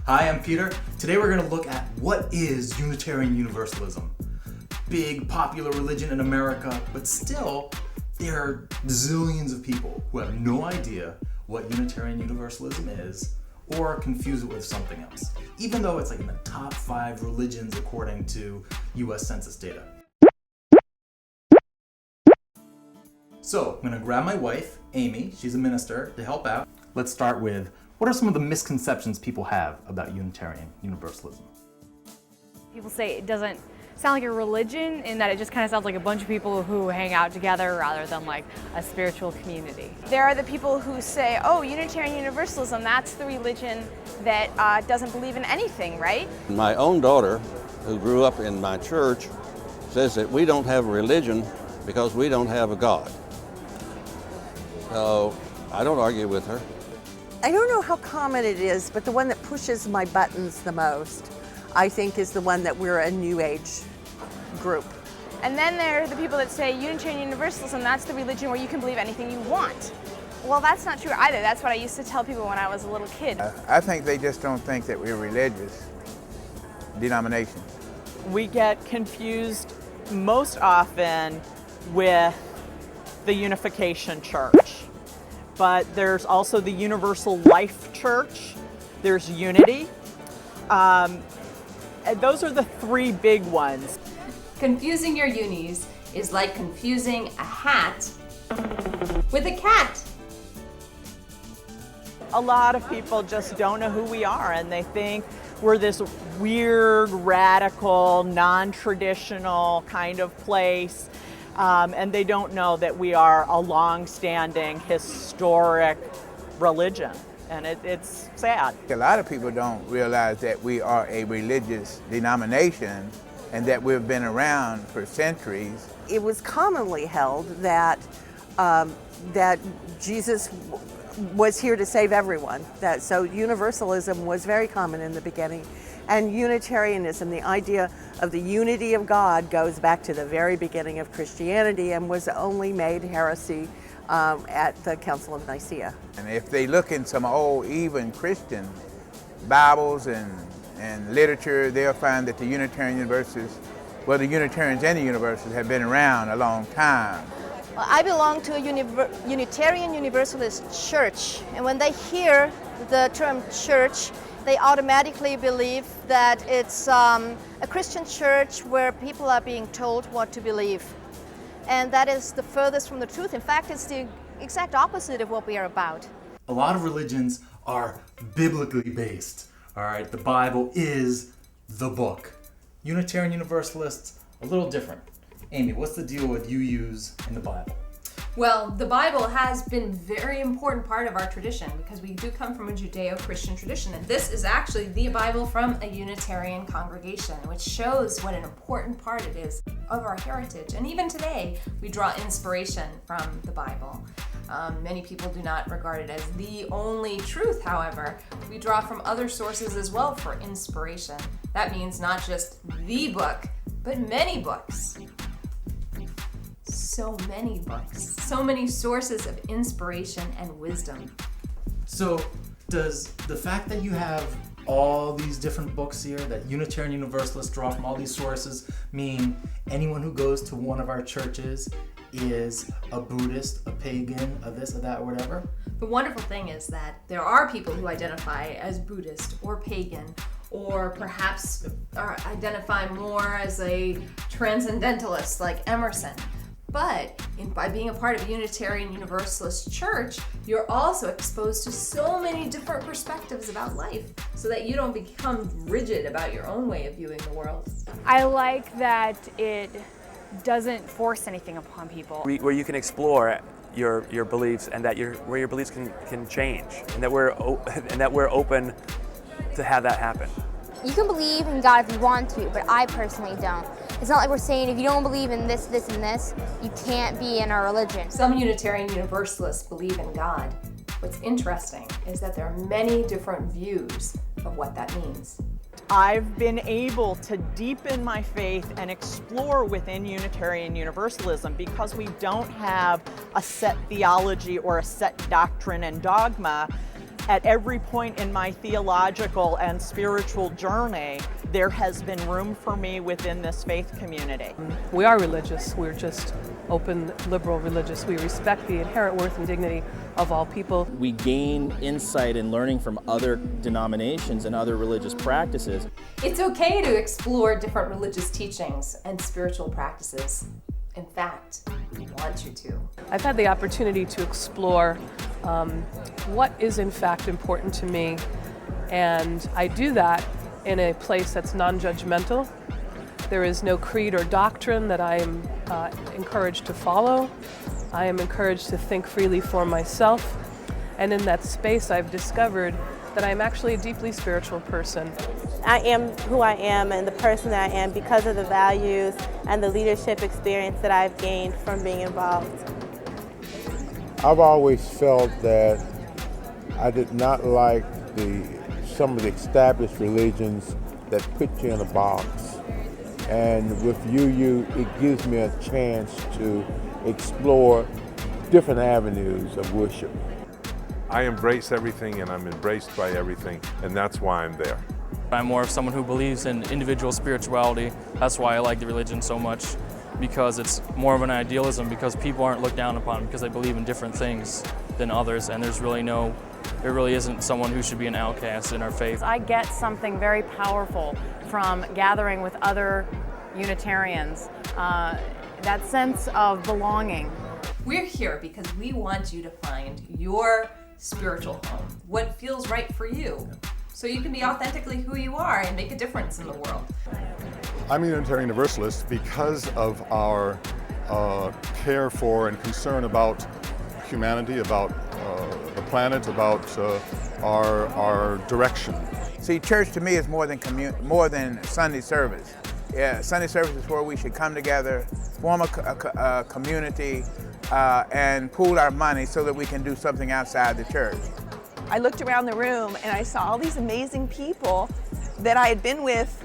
Hi, I'm Peter. Today we're going to look at what is Unitarian Universalism. Big popular religion in America, but still there are zillions of people who have no idea what Unitarian Universalism is or confuse it with something else, even though it's like in the top 5 religions according to US Census data. So I'm going to grab my wife, Amy, she's a minister, to help out. Let's start with, what are some of the misconceptions people have about Unitarian Universalism? People say it doesn't sound like a religion in that it just kind of sounds like a bunch of people who hang out together rather than like a spiritual community. There are the people who say, oh, Unitarian Universalism, that's the religion that doesn't believe in anything, right? My own daughter, who grew up in my church, says that we don't have a religion because we don't have a God. So I don't argue with her. I don't know how common it is, but the one that pushes my buttons the most, I think, is the one that we're a New Age group. And then there are the people that say Unitarian Universalism, that's the religion where you can believe anything you want. Well, that's not true either. That's what I used to tell people when I was a little kid. I think they just don't think that we're a religious denomination. We get confused most often with the Unification Church. But there's also the Universal Life Church, there's Unity. And those are the 3 big ones. Confusing your unis is like confusing a hat with a cat. A lot of people just don't know who we are, and they think we're this weird, radical, non-traditional kind of place. And they don't know that we are a long-standing, historic religion, and it's sad. A lot of people don't realize that we are a religious denomination and that we've been around for centuries. It was commonly held that that Jesus was here to save everyone. So universalism was very common in the beginning. And Unitarianism, the idea of the unity of God, goes back to the very beginning of Christianity and was only made heresy at the Council of Nicaea. And if they look in some old, even Christian Bibles and literature, they'll find that the Unitarian Universalists, well, the Unitarians and the Universalists have been around a long time. Well, I belong to a Unitarian Universalist church, and when they hear the term church, they automatically believe that it's a Christian church where people are being told what to believe. And that is the furthest from the truth. In fact, it's the exact opposite of what we are about. A lot of religions are biblically based. All right, the Bible is the book. Unitarian Universalists, a little different. Amy, what's the deal with UUs in the Bible? Well, the Bible has been a very important part of our tradition because we do come from a Judeo-Christian tradition, and this is actually the Bible from a Unitarian congregation, which shows what an important part it is of our heritage. And even today, we draw inspiration from the Bible. Many people do not regard it as the only truth, however. We draw from other sources as well for inspiration. That means not just the book, but many books. So many books, so many sources of inspiration and wisdom. So does the fact that you have all these different books here that Unitarian Universalists draw from all these sources mean anyone who goes to one of our churches is a Buddhist, a pagan, a this, a that, or whatever? The wonderful thing is that there are people who identify as Buddhist or pagan, or perhaps identify more as a transcendentalist like Emerson. But by being a part of a Unitarian Universalist church, you're also exposed to so many different perspectives about life so that you don't become rigid about your own way of viewing the world. I like that it doesn't force anything upon people. Where you can explore your beliefs and that where your beliefs can change, and that we're open to have that happen. You can believe in God if you want to, but I personally don't. It's not like we're saying if you don't believe in this, this, and this, you can't be in our religion. Some Unitarian Universalists believe in God. What's interesting is that there are many different views of what that means. I've been able to deepen my faith and explore within Unitarian Universalism because we don't have a set theology or a set doctrine and dogma. At every point in my theological and spiritual journey, there has been room for me within this faith community. We are religious. We're just open, liberal religious. We respect the inherent worth and dignity of all people. We gain insight in learning from other denominations and other religious practices. It's okay to explore different religious teachings and spiritual practices. In fact, we want you to. I've had the opportunity to explore what is in fact important to me, and I do that in a place that's non-judgmental. There is no creed or doctrine that I am encouraged to follow. I am encouraged to think freely for myself, and in that space I've discovered that I'm actually a deeply spiritual person. I am who I am and the person that I am because of the values and the leadership experience that I've gained from being involved. I've always felt that I did not like some of the established religions that put you in a box. And with UU, it gives me a chance to explore different avenues of worship. I embrace everything and I'm embraced by everything, and that's why I'm there. I'm more of someone who believes in individual spirituality. That's why I like the religion so much, because it's more of an idealism, because people aren't looked down upon because they believe in different things than others, and there really isn't someone who should be an outcast in our faith. I get something very powerful from gathering with other Unitarians, that sense of belonging. We're here because we want you to find your spiritual home, what feels right for you, so you can be authentically who you are and make a difference in the world. I'm a Unitarian Universalist because of our care for and concern about humanity, about the planet, about our direction. See, church to me is more than Sunday service. Yeah, Sunday service is where we should come together, form a community, and pool our money so that we can do something outside the church. I looked around the room and I saw all these amazing people that I had been with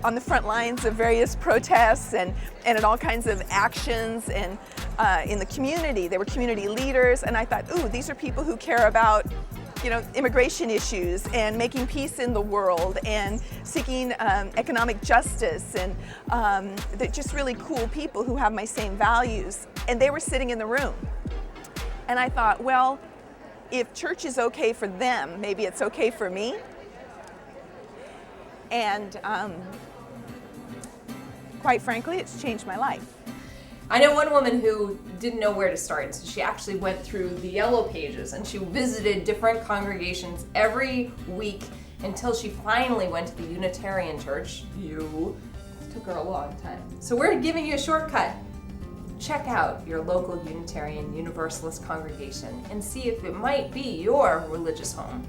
on the front lines of various protests and at all kinds of actions and in the community. They were community leaders, and I thought, ooh, these are people who care about immigration issues and making peace in the world and seeking economic justice, and they're just really cool people who have my same values. And they were sitting in the room. And I thought, well, if church is okay for them, maybe it's okay for me. And quite frankly, it's changed my life. I know one woman who didn't know where to start, so she actually went through the yellow pages and she visited different congregations every week until she finally went to the Unitarian Church. It took her a long time. So we're giving you a shortcut. Check out your local Unitarian Universalist congregation and see if it might be your religious home.